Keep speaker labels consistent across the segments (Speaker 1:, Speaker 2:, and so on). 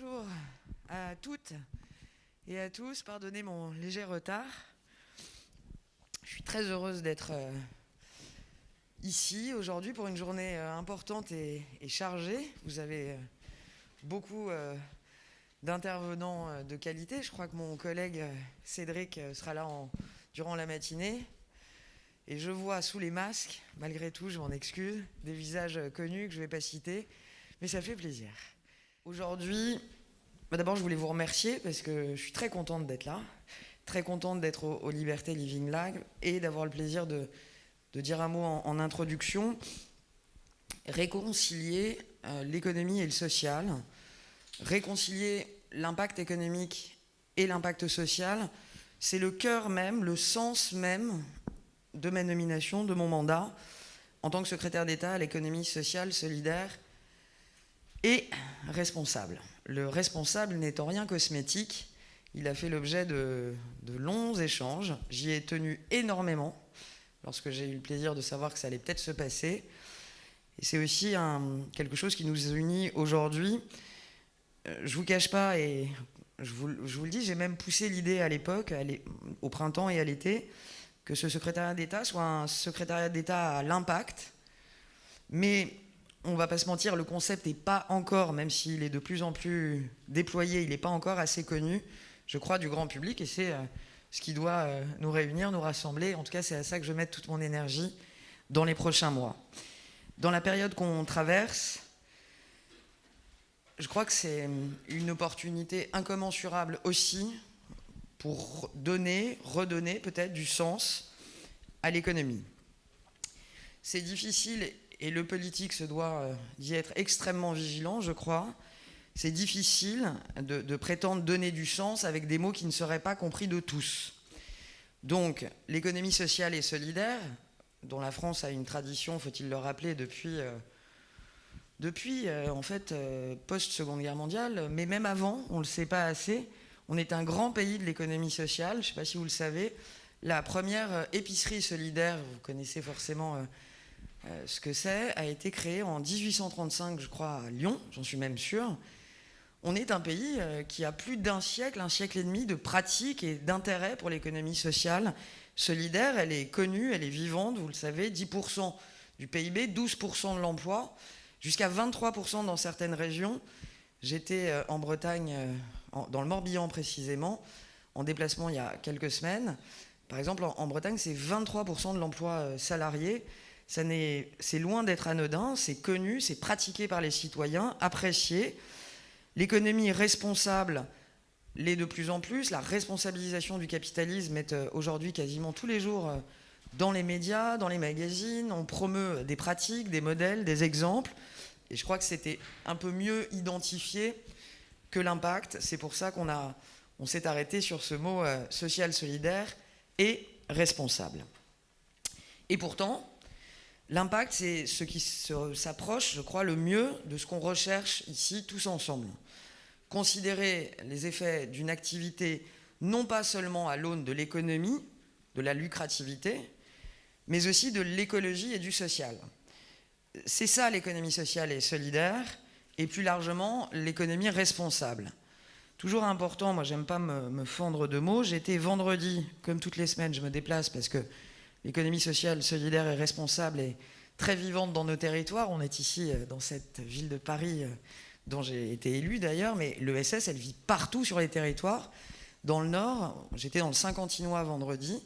Speaker 1: Bonjour à toutes et à tous. Pardonnez mon léger retard. Je suis très heureuse d'être ici aujourd'hui pour une journée importante et chargée. Vous avez beaucoup d'intervenants de qualité. Je crois que mon collègue Cédric sera là durant la matinée. Et je vois sous les masques, malgré tout, je m'en excuse, des visages connus que je ne vais pas citer, mais ça fait plaisir. Aujourd'hui, d'abord je voulais vous remercier parce que je suis très contente d'être là, très contente d'être au Liberté Living Lab et d'avoir le plaisir de dire un mot en introduction. Réconcilier l'économie et le social, réconcilier l'impact économique et l'impact social, c'est le cœur même, le sens même de ma nomination, de mon mandat en tant que secrétaire d'État à l'économie sociale, solidaire et responsable. Le responsable n'étant rien cosmétique, il a fait l'objet de longs échanges. J'y ai tenu énormément lorsque j'ai eu le plaisir de savoir que ça allait peut-être se passer. Et c'est aussi quelque chose qui nous unit aujourd'hui. Je ne vous cache pas, et je vous le dis, j'ai même poussé l'idée à l'époque, au printemps et à l'été, que ce secrétariat d'État soit un secrétariat d'État à l'impact. Mais on ne va pas se mentir, le concept n'est pas encore, même s'il est de plus en plus déployé, il n'est pas encore assez connu, je crois, du grand public. Et c'est ce qui doit nous réunir, nous rassembler. En tout cas, c'est à ça que je mets toute mon énergie dans les prochains mois. Dans la période qu'on traverse, je crois que c'est une opportunité incommensurable aussi pour redonner peut-être du sens à l'économie. C'est difficile et le politique se doit d'y être extrêmement vigilant, je crois. C'est difficile de prétendre donner du sens avec des mots qui ne seraient pas compris de tous. Donc, l'économie sociale et solidaire, dont la France a une tradition, faut-il le rappeler, depuis post-Seconde Guerre mondiale, mais même avant, on ne le sait pas assez, on est un grand pays de l'économie sociale. Je ne sais pas si vous le savez. La première épicerie solidaire, vous connaissez forcément ce que c'est, a été créée en 1835, je crois, à Lyon, j'en suis même sûr. On est un pays qui a plus d'un siècle, un siècle et demi de pratique et d'intérêt pour l'économie sociale solidaire. Elle est connue, elle est vivante, vous le savez, 10% du PIB, 12% de l'emploi, jusqu'à 23% dans certaines régions. J'étais en Bretagne, dans le Morbihan précisément, en déplacement il y a quelques semaines. Par exemple, en Bretagne, c'est 23% de l'emploi salarié. C'est loin d'être anodin, c'est connu, c'est pratiqué par les citoyens, apprécié. L'économie responsable l'est de plus en plus. La responsabilisation du capitalisme est aujourd'hui quasiment tous les jours dans les médias, dans les magazines. On promeut des pratiques, des modèles, des exemples. Et je crois que c'était un peu mieux identifié que l'impact. C'est pour ça qu'on s'est arrêté sur ce mot social, solidaire et responsable. Et pourtant, l'impact, c'est ce qui s'approche, je crois, le mieux de ce qu'on recherche ici tous ensemble. Considérer les effets d'une activité non pas seulement à l'aune de l'économie, de la lucrativité, mais aussi de l'écologie et du social. C'est ça l'économie sociale et solidaire, et plus largement l'économie responsable. Toujours important, moi j'aime pas me fendre de mots, j'étais vendredi, comme toutes les semaines, je me déplace parce que l'économie sociale, solidaire et responsable est très vivante dans nos territoires. On est ici dans cette ville de Paris dont j'ai été élu d'ailleurs, mais l'ESS, elle vit partout sur les territoires. Dans le Nord, j'étais dans le Saint-Quentinois vendredi,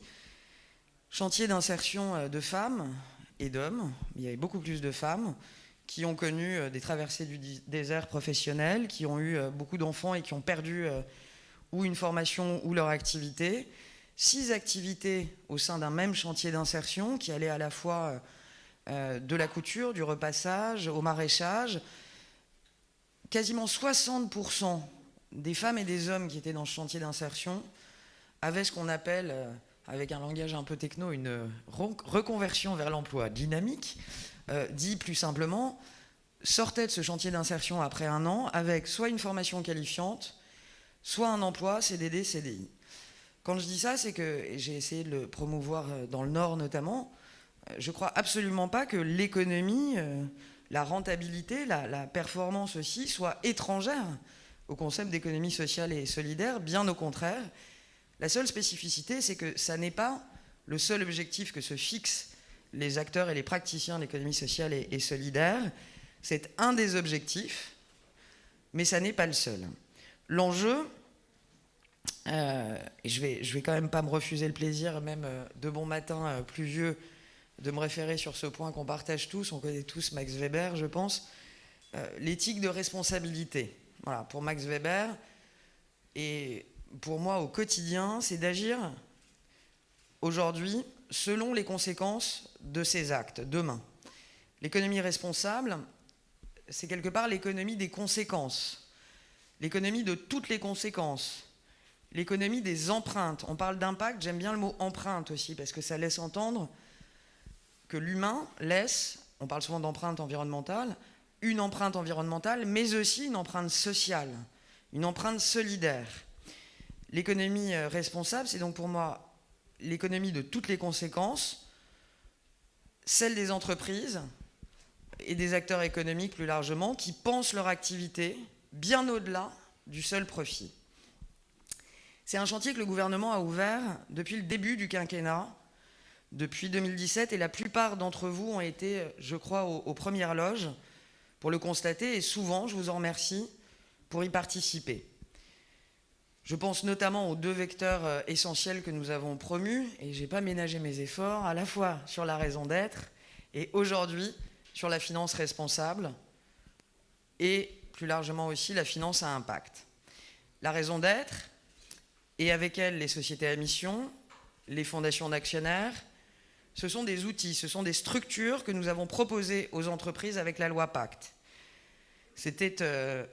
Speaker 1: chantier d'insertion de femmes et d'hommes. Il y avait beaucoup plus de femmes qui ont connu des traversées du désert professionnelles, qui ont eu beaucoup d'enfants et qui ont perdu ou une formation ou leur activité. 6 activités au sein d'un même chantier d'insertion qui allaient à la fois de la couture, du repassage, au maraîchage. Quasiment 60% des femmes et des hommes qui étaient dans ce chantier d'insertion avaient ce qu'on appelle, avec un langage un peu techno, une reconversion vers l'emploi dynamique. Dit plus simplement, sortaient de ce chantier d'insertion après 1 an avec soit une formation qualifiante, soit un emploi CDD, CDI. Quand je dis ça, c'est que, et j'ai essayé de le promouvoir dans le Nord notamment, je ne crois absolument pas que l'économie, la rentabilité, la performance aussi, soit étrangère au concept d'économie sociale et solidaire, bien au contraire. La seule spécificité, c'est que ça n'est pas le seul objectif que se fixent les acteurs et les praticiens de l'économie sociale et solidaire. C'est un des objectifs, mais ça n'est pas le seul. L'enjeu, et je vais quand même pas me refuser le plaisir, même de bon matin pluvieux, de me référer sur ce point qu'on partage tous, on connaît tous Max Weber, je pense, l'éthique de responsabilité. Voilà, pour Max Weber, et pour moi au quotidien, c'est d'agir aujourd'hui selon les conséquences de ses actes, demain. L'économie responsable, c'est quelque part l'économie des conséquences, l'économie de toutes les conséquences, l'économie des empreintes. On parle d'impact, j'aime bien le mot empreinte aussi, parce que ça laisse entendre que l'humain laisse, on parle souvent d'empreinte environnementale, une empreinte environnementale, mais aussi une empreinte sociale, une empreinte solidaire. L'économie responsable, c'est donc pour moi l'économie de toutes les conséquences, celle des entreprises et des acteurs économiques plus largement, qui pensent leur activité bien au-delà du seul profit. C'est un chantier que le gouvernement a ouvert depuis le début du quinquennat, depuis 2017, et la plupart d'entre vous ont été, je crois, aux premières loges pour le constater, et souvent, je vous en remercie, pour y participer. Je pense notamment aux 2 vecteurs essentiels que nous avons promus, et je n'ai pas ménagé mes efforts, à la fois sur la raison d'être, et aujourd'hui, sur la finance responsable, et plus largement aussi la finance à impact. La raison d'être, et avec elle les sociétés à mission, les fondations d'actionnaires, ce sont des outils, ce sont des structures que nous avons proposées aux entreprises avec la loi Pacte. C'était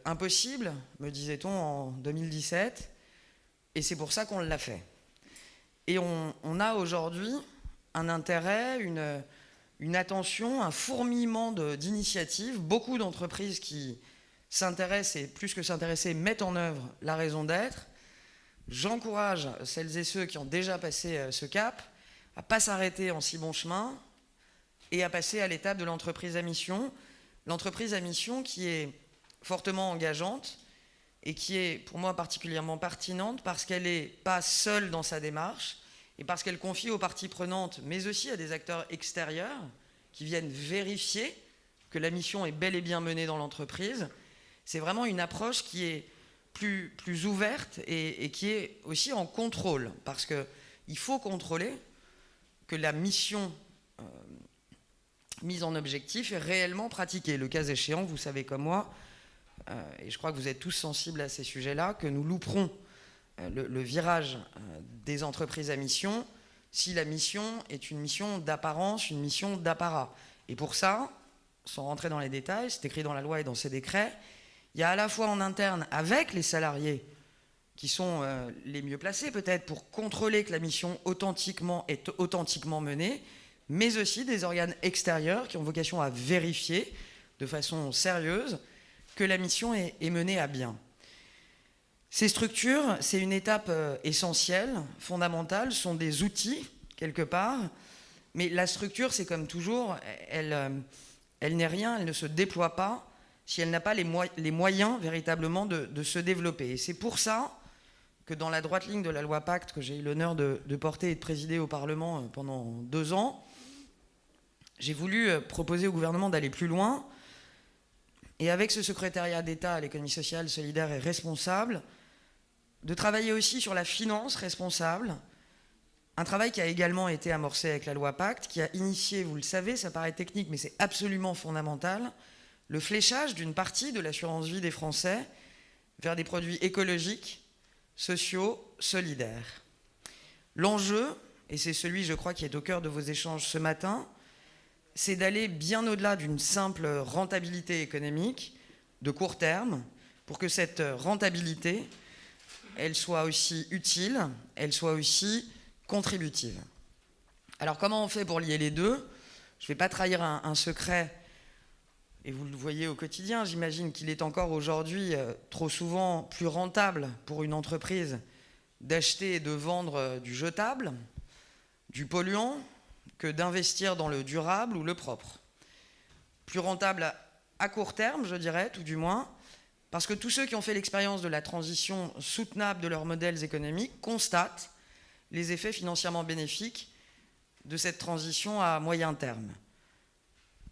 Speaker 1: impossible, me disait-on, en 2017, et c'est pour ça qu'on l'a fait. Et on a aujourd'hui un intérêt, une attention, un fourmillement d'initiatives, beaucoup d'entreprises qui s'intéressent, et plus que s'intéresser, mettent en œuvre la raison d'être. J'encourage celles et ceux qui ont déjà passé ce cap à ne pas s'arrêter en si bon chemin et à passer à l'étape de l'entreprise à mission. L'entreprise à mission qui est fortement engageante et qui est pour moi particulièrement pertinente parce qu'elle n'est pas seule dans sa démarche et parce qu'elle confie aux parties prenantes, mais aussi à des acteurs extérieurs qui viennent vérifier que la mission est bel et bien menée dans l'entreprise. C'est vraiment une approche qui est plus ouverte et qui est aussi en contrôle, parce qu'il faut contrôler que la mission mise en objectif est réellement pratiquée. Le cas échéant, vous savez comme moi, et je crois que vous êtes tous sensibles à ces sujets-là, que nous louperons le virage des entreprises à mission si la mission est une mission d'apparence, une mission d'apparat. Et pour ça, sans rentrer dans les détails, c'est écrit dans la loi et dans ses décrets, il y a à la fois en interne avec les salariés qui sont les mieux placés peut-être pour contrôler que la mission est authentiquement menée, mais aussi des organes extérieurs qui ont vocation à vérifier de façon sérieuse que la mission est menée à bien. Ces structures, c'est une étape essentielle, fondamentale, sont des outils quelque part, mais la structure, c'est comme toujours, elle n'est rien, elle ne se déploie pas si elle n'a pas les moyens véritablement de se développer. Et c'est pour ça que dans la droite ligne de la loi Pacte, que j'ai eu l'honneur de porter et de présider au Parlement pendant 2 ans, j'ai voulu proposer au gouvernement d'aller plus loin. Et avec ce secrétariat d'État à l'économie sociale, solidaire et responsable, de travailler aussi sur la finance responsable, un travail qui a également été amorcé avec la loi Pacte, qui a initié, vous le savez, ça paraît technique, mais c'est absolument fondamental, le fléchage d'une partie de l'assurance vie des Français vers des produits écologiques, sociaux, solidaires. L'enjeu, et c'est celui, je crois, qui est au cœur de vos échanges ce matin, c'est d'aller bien au-delà d'une simple rentabilité économique de court terme, pour que cette rentabilité, elle soit aussi utile, elle soit aussi contributive. Alors comment on fait pour lier les deux ? Je ne vais pas trahir un secret, et vous le voyez au quotidien, j'imagine qu'il est encore aujourd'hui trop souvent plus rentable pour une entreprise d'acheter et de vendre du jetable, du polluant, que d'investir dans le durable ou le propre. Plus rentable à court terme, je dirais, tout du moins, parce que tous ceux qui ont fait l'expérience de la transition soutenable de leurs modèles économiques constatent les effets financièrement bénéfiques de cette transition à moyen terme.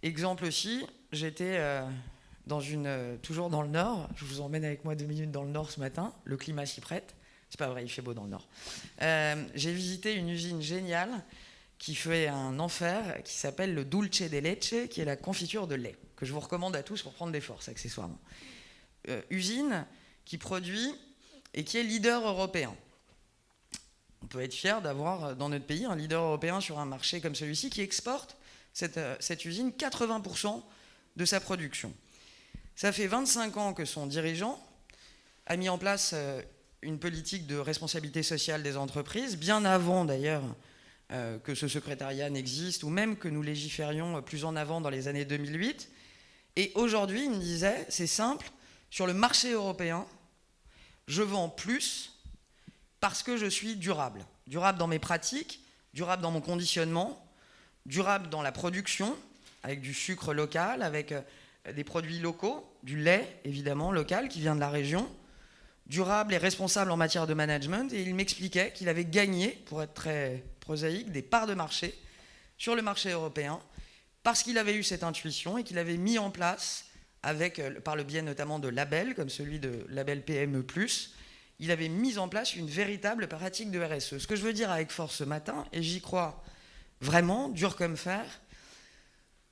Speaker 1: Exemple aussi, j'étais toujours dans le Nord, je vous emmène avec moi 2 minutes dans le Nord ce matin, le climat s'y prête, c'est pas vrai, il fait beau dans le Nord. J'ai visité une usine géniale qui fait un enfer, qui s'appelle le Dulce de Leche, qui est la confiture de lait, que je vous recommande à tous pour prendre des forces accessoirement. Usine qui produit et qui est leader européen. On peut être fier d'avoir dans notre pays un leader européen sur un marché comme celui-ci qui exporte cette usine 80% de sa production. Ça fait 25 ans que son dirigeant a mis en place une politique de responsabilité sociale des entreprises, bien avant d'ailleurs que ce secrétariat n'existe, ou même que nous légiférions plus en avant dans les années 2008. Et aujourd'hui, il me disait, c'est simple, sur le marché européen, je vends plus parce que je suis durable. Durable dans mes pratiques, durable dans mon conditionnement, durable dans la production, avec du sucre local, avec des produits locaux, du lait évidemment local qui vient de la région, durable et responsable en matière de management. Et il m'expliquait qu'il avait gagné, pour être très prosaïque, des parts de marché sur le marché européen parce qu'il avait eu cette intuition et qu'il avait mis en place, par le biais notamment de labels comme celui de label PME+, il avait mis en place une véritable pratique de RSE. Ce que je veux dire avec force ce matin, et j'y crois vraiment, dur comme fer,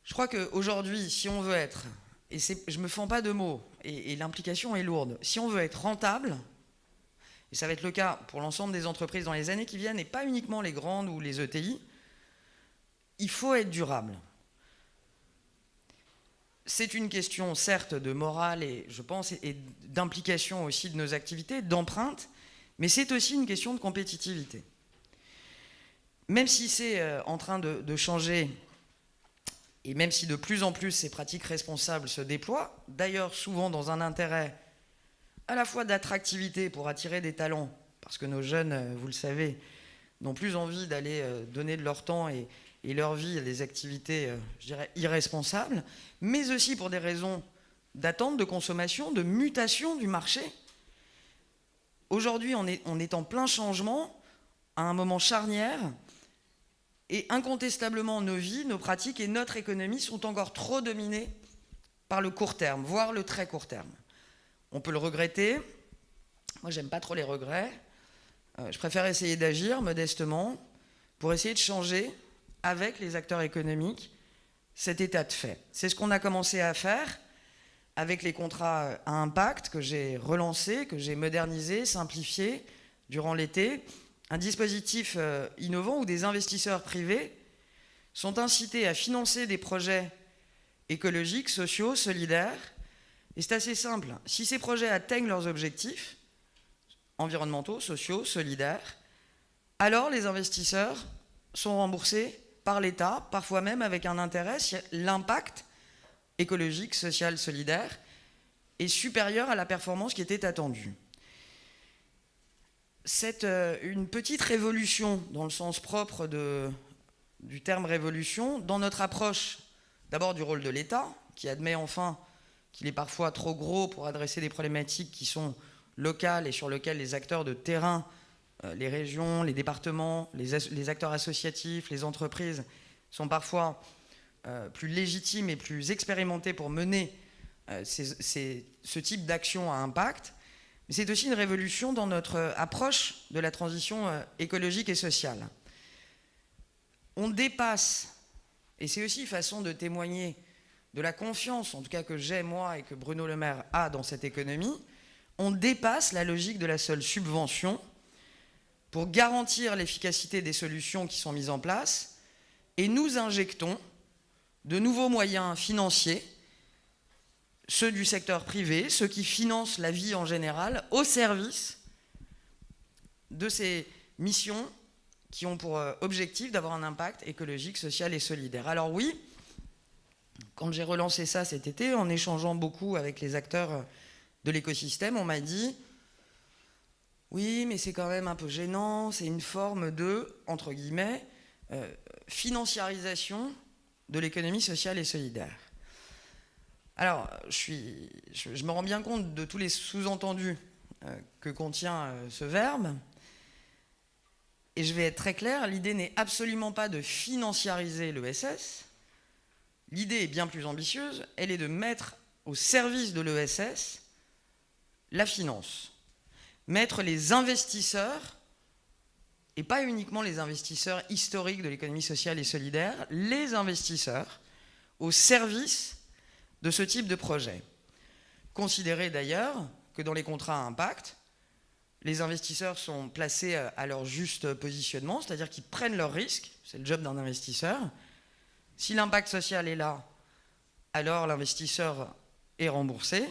Speaker 1: je crois qu'aujourd'hui, si on veut être, et je ne me fends pas de mots, et l'implication est lourde, si on veut être rentable, et ça va être le cas pour l'ensemble des entreprises dans les années qui viennent, et pas uniquement les grandes ou les ETI, il faut être durable. C'est une question certes de morale et je pense et d'implication aussi de nos activités, d'empreinte, mais c'est aussi une question de compétitivité. Même si c'est en train de changer et même si de plus en plus ces pratiques responsables se déploient, d'ailleurs souvent dans un intérêt à la fois d'attractivité pour attirer des talents, parce que nos jeunes, vous le savez, n'ont plus envie d'aller donner de leur temps et leur vie à des activités, je dirais, irresponsables, mais aussi pour des raisons d'attente, de consommation, de mutation du marché. Aujourd'hui, on est en plein changement, à un moment charnière, et incontestablement, nos vies, nos pratiques et notre économie sont encore trop dominées par le court terme, voire le très court terme. On peut le regretter. Moi, j'aime pas trop les regrets. Je préfère essayer d'agir modestement pour essayer de changer avec les acteurs économiques cet état de fait. C'est ce qu'on a commencé à faire avec les contrats à impact que j'ai relancés, que j'ai modernisés, simplifiés durant l'été. Un dispositif innovant où des investisseurs privés sont incités à financer des projets écologiques, sociaux, solidaires. Et c'est assez simple. Si ces projets atteignent leurs objectifs environnementaux, sociaux, solidaires, alors les investisseurs sont remboursés par l'État, parfois même avec un intérêt si l'impact écologique, social, solidaire est supérieur à la performance qui était attendue. C'est une petite révolution dans le sens propre du terme révolution, dans notre approche d'abord du rôle de l'État, qui admet enfin qu'il est parfois trop gros pour adresser des problématiques qui sont locales et sur lesquelles les acteurs de terrain, les régions, les départements, les acteurs associatifs, les entreprises sont parfois plus légitimes et plus expérimentés pour mener ce type d'action à impact. Mais c'est aussi une révolution dans notre approche de la transition écologique et sociale. On dépasse, et c'est aussi une façon de témoigner de la confiance, en tout cas que j'ai moi et que Bruno Le Maire a dans cette économie, on dépasse la logique de la seule subvention pour garantir l'efficacité des solutions qui sont mises en place et nous injectons de nouveaux moyens financiers, ceux du secteur privé, ceux qui financent la vie en général, au service de ces missions qui ont pour objectif d'avoir un impact écologique, social et solidaire. Alors oui, quand j'ai relancé ça cet été, en échangeant beaucoup avec les acteurs de l'écosystème, on m'a dit « Oui, mais c'est quand même un peu gênant, c'est une forme de, entre guillemets, financiarisation de l'économie sociale et solidaire. » Alors, je me rends bien compte de tous les sous-entendus que contient ce verbe. Et je vais être très clair, l'idée n'est absolument pas de financiariser l'ESS. L'idée est bien plus ambitieuse, elle est de mettre au service de l'ESS la finance. Mettre les investisseurs, et pas uniquement les investisseurs historiques de l'économie sociale et solidaire, les investisseurs au service de ce type de projet. Considérez d'ailleurs que dans les contrats à impact, les investisseurs sont placés à leur juste positionnement, c'est-à-dire qu'ils prennent leurs risques, c'est le job d'un investisseur. Si l'impact social est là, alors l'investisseur est remboursé.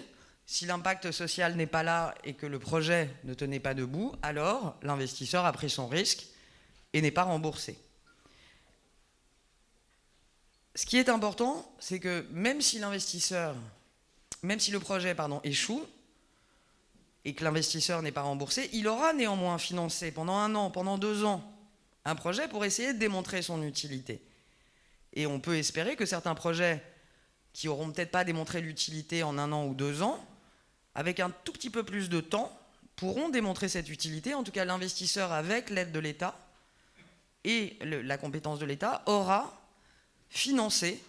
Speaker 1: Si l'impact social n'est pas là et que le projet ne tenait pas debout, alors l'investisseur a pris son risque et n'est pas remboursé. Ce qui est important, c'est que même si le projet échoue, et que l'investisseur n'est pas remboursé, il aura néanmoins financé pendant 1 an, pendant 2 ans, un projet pour essayer de démontrer son utilité. Et on peut espérer que certains projets qui n'auront peut-être pas démontré l'utilité en 1 an ou 2 ans, avec un tout petit peu plus de temps, pourront démontrer cette utilité. En tout cas, l'investisseur, avec l'aide de l'État et la compétence de l'État, aura financé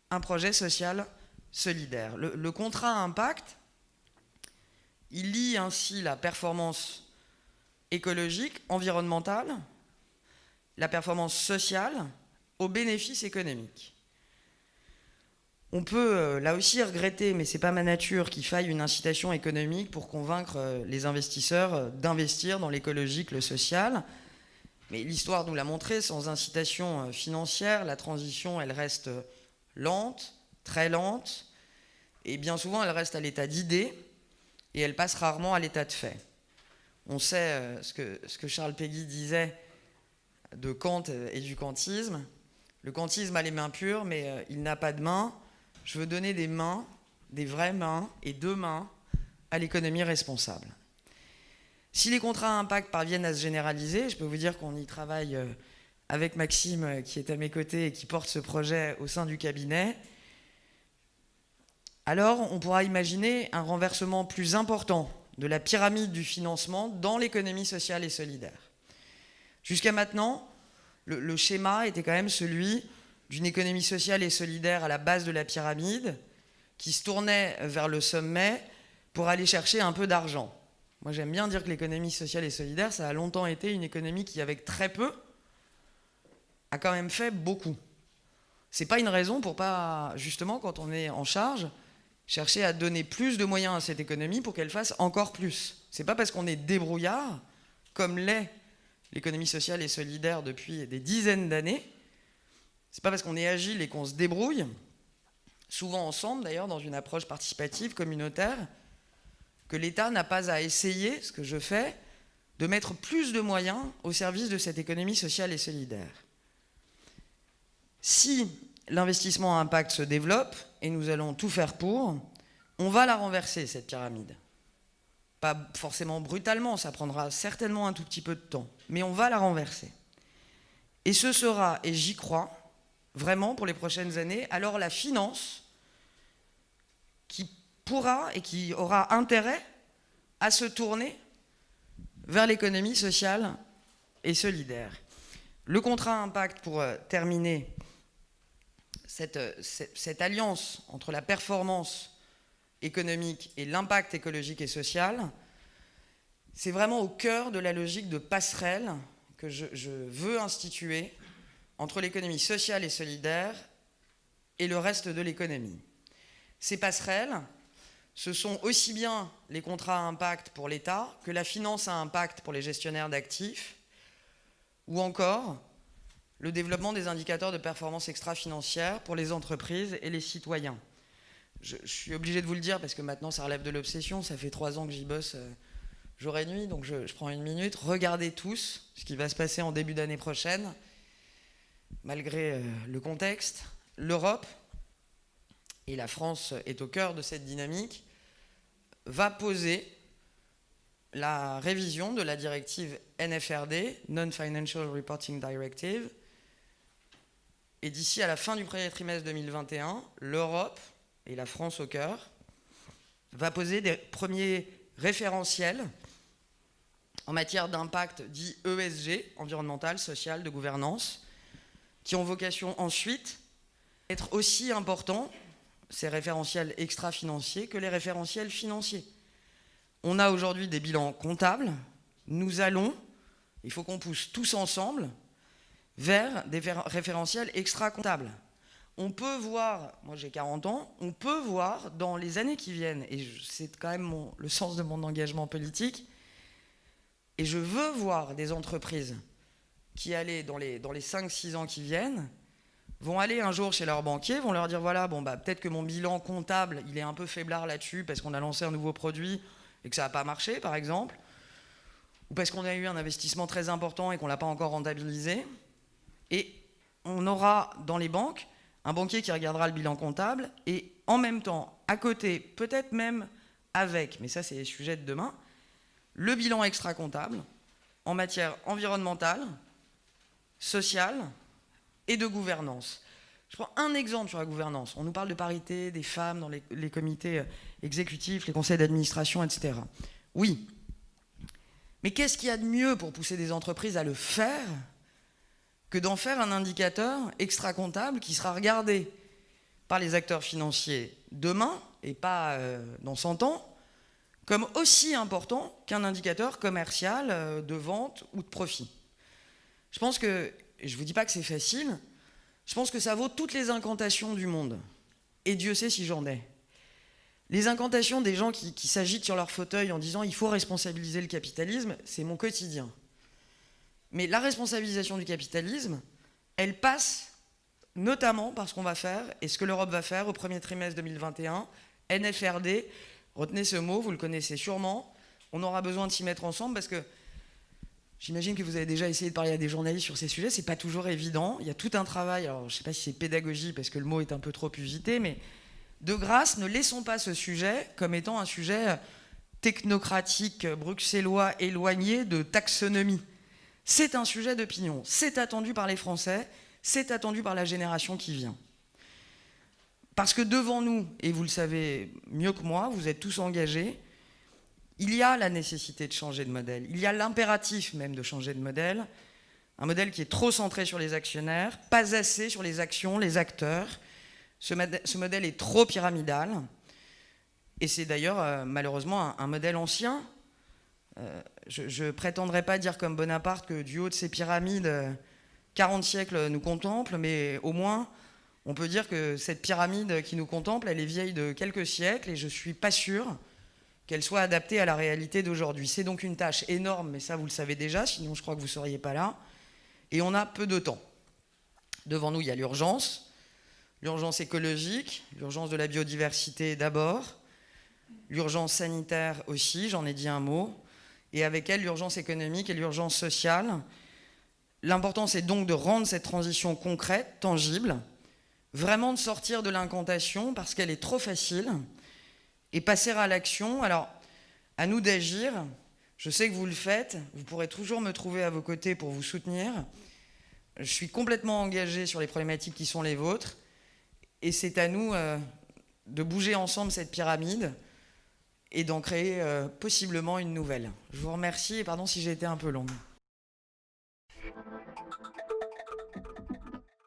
Speaker 1: un projet social solidaire. Le contrat à impact, il lie ainsi la performance écologique, environnementale, la performance sociale aux bénéfices économiques. On peut là aussi regretter, mais ce n'est pas ma nature, qu'il faille une incitation économique pour convaincre les investisseurs d'investir dans l'écologique, le social. Mais l'histoire nous l'a montré, sans incitation financière, la transition, elle reste lente, très lente, et bien souvent, elle reste à l'état d'idée, et elle passe rarement à l'état de fait. On sait ce que Charles Péguy disait de Kant et du kantisme. Le kantisme a les mains pures, mais il n'a pas de mains. Je veux donner des mains, des vraies mains, et 2 mains à l'économie responsable. Si les contrats à impact parviennent à se généraliser, je peux vous dire qu'on y travaille avec Maxime, qui est à mes côtés et qui porte ce projet au sein du cabinet, alors on pourra imaginer un renversement plus important de la pyramide du financement dans l'économie sociale et solidaire. Jusqu'à maintenant, le schéma était quand même celui d'une économie sociale et solidaire à la base de la pyramide, qui se tournait vers le sommet pour aller chercher un peu d'argent. Moi, j'aime bien dire que l'économie sociale et solidaire, ça a longtemps été une économie qui, avec très peu, a quand même fait beaucoup. C'est pas une raison pour pas, justement, quand on est en charge, chercher à donner plus de moyens à cette économie pour qu'elle fasse encore plus. C'est pas parce qu'on est débrouillard, comme l'est l'économie sociale et solidaire depuis des dizaines d'années, c'est pas parce qu'on est agile et qu'on se débrouille, souvent ensemble d'ailleurs, dans une approche participative, communautaire, que l'État n'a pas à essayer, ce que je fais, de mettre plus de moyens au service de cette économie sociale et solidaire. Si l'investissement à impact se développe, et nous allons tout faire pour, on va la renverser, cette pyramide. Pas forcément brutalement, ça prendra certainement un tout petit peu de temps, mais on va la renverser. Et ce sera, et j'y crois, vraiment pour les prochaines années, alors la finance qui pourra et qui aura intérêt à se tourner vers l'économie sociale et solidaire. Le contrat à impact, pour terminer, cette alliance entre la performance économique et l'impact écologique et social, c'est vraiment au cœur de la logique de passerelle que je veux instituer entre l'économie sociale et solidaire et le reste de l'économie. Ces passerelles, ce sont aussi bien les contrats à impact pour l'État que la finance à impact pour les gestionnaires d'actifs, ou encore le développement des indicateurs de performance extra-financière pour les entreprises et les citoyens. Je suis obligé de vous le dire parce que maintenant ça relève de l'obsession, ça fait 3 ans que j'y bosse jour et nuit, donc je prends 1 minute. Regardez tous ce qui va se passer en début d'année prochaine, malgré le contexte. L'Europe, et la France est au cœur de cette dynamique, va poser la révision de la directive NFRD, Non-Financial Reporting Directive, et d'ici à la fin du premier trimestre 2021, l'Europe et la France au cœur, va poser des premiers référentiels en matière d'impact dit ESG, environnemental, social, de gouvernance, qui ont vocation ensuite à être aussi importants, ces référentiels extra-financiers, que les référentiels financiers. On a aujourd'hui des bilans comptables, nous allons, il faut qu'on pousse tous ensemble, vers des référentiels extra-comptables. On peut voir, moi j'ai 40 ans, on peut voir dans les années qui viennent, et c'est quand même le sens de mon engagement politique, et je veux voir des entreprises qui, allaient dans les 5-6 ans qui viennent, vont aller un jour chez leur banquier, vont leur dire voilà, bon, bah, peut-être que mon bilan comptable, il est un peu faiblard là-dessus parce qu'on a lancé un nouveau produit et que ça n'a pas marché, par exemple, ou parce qu'on a eu un investissement très important et qu'on ne l'a pas encore rentabilisé. Et on aura dans les banques un banquier qui regardera le bilan comptable et en même temps, à côté, peut-être même avec, mais ça c'est les sujets de demain, le bilan extra-comptable en matière environnementale, sociale et de gouvernance. Je prends un exemple sur la gouvernance. On nous parle de parité des femmes dans les comités exécutifs, les conseils d'administration, etc. Oui. Mais qu'est-ce qu'il y a de mieux pour pousser des entreprises à le faire que d'en faire un indicateur extra-comptable qui sera regardé par les acteurs financiers demain, et pas dans 100 ans, comme aussi important qu'un indicateur commercial de vente ou de profit. Je pense que, et je ne vous dis pas que c'est facile, je pense que ça vaut toutes les incantations du monde. Et Dieu sait si j'en ai. Les incantations des gens qui s'agitent sur leur fauteuil en disant « il faut responsabiliser le capitalisme », c'est mon quotidien. Mais la responsabilisation du capitalisme, elle passe notamment par ce qu'on va faire et ce que l'Europe va faire au premier trimestre 2021, NFRD, retenez ce mot, vous le connaissez sûrement, on aura besoin de s'y mettre ensemble parce que j'imagine que vous avez déjà essayé de parler à des journalistes sur ces sujets, c'est pas toujours évident, il y a tout un travail, alors je sais pas si c'est pédagogie parce que le mot est un peu trop usité, mais de grâce, ne laissons pas ce sujet comme étant un sujet technocratique, bruxellois, éloigné de taxonomie. C'est un sujet d'opinion, c'est attendu par les Français, c'est attendu par la génération qui vient. Parce que devant nous, et vous le savez mieux que moi, vous êtes tous engagés, il y a la nécessité de changer de modèle, il y a l'impératif même de changer de modèle, un modèle qui est trop centré sur les actionnaires, pas assez sur les actions, les acteurs. Ce modèle est trop pyramidal, et c'est d'ailleurs malheureusement un modèle ancien. Je ne prétendrai pas dire comme Bonaparte que du haut de ces pyramides, 40 siècles nous contemplent, mais au moins, on peut dire que cette pyramide qui nous contemple, elle est vieille de quelques siècles, et je ne suis pas sûr qu'elle soit adaptée à la réalité d'aujourd'hui. C'est donc une tâche énorme, mais ça, vous le savez déjà, sinon je crois que vous ne seriez pas là. Et on a peu de temps. Devant nous, il y a l'urgence écologique, l'urgence de la biodiversité d'abord, l'urgence sanitaire aussi, j'en ai dit un mot, et avec elle, l'urgence économique et l'urgence sociale. L'important, c'est donc de rendre cette transition concrète, tangible, vraiment de sortir de l'incantation parce qu'elle est trop facile et passer à l'action. Alors, à nous d'agir. Je sais que vous le faites. Vous pourrez toujours me trouver à vos côtés pour vous soutenir. Je suis complètement engagé sur les problématiques qui sont les vôtres. Et c'est à nous de bouger ensemble cette pyramide et d'en créer possiblement une nouvelle. Je vous remercie et pardon si j'ai été un peu longue.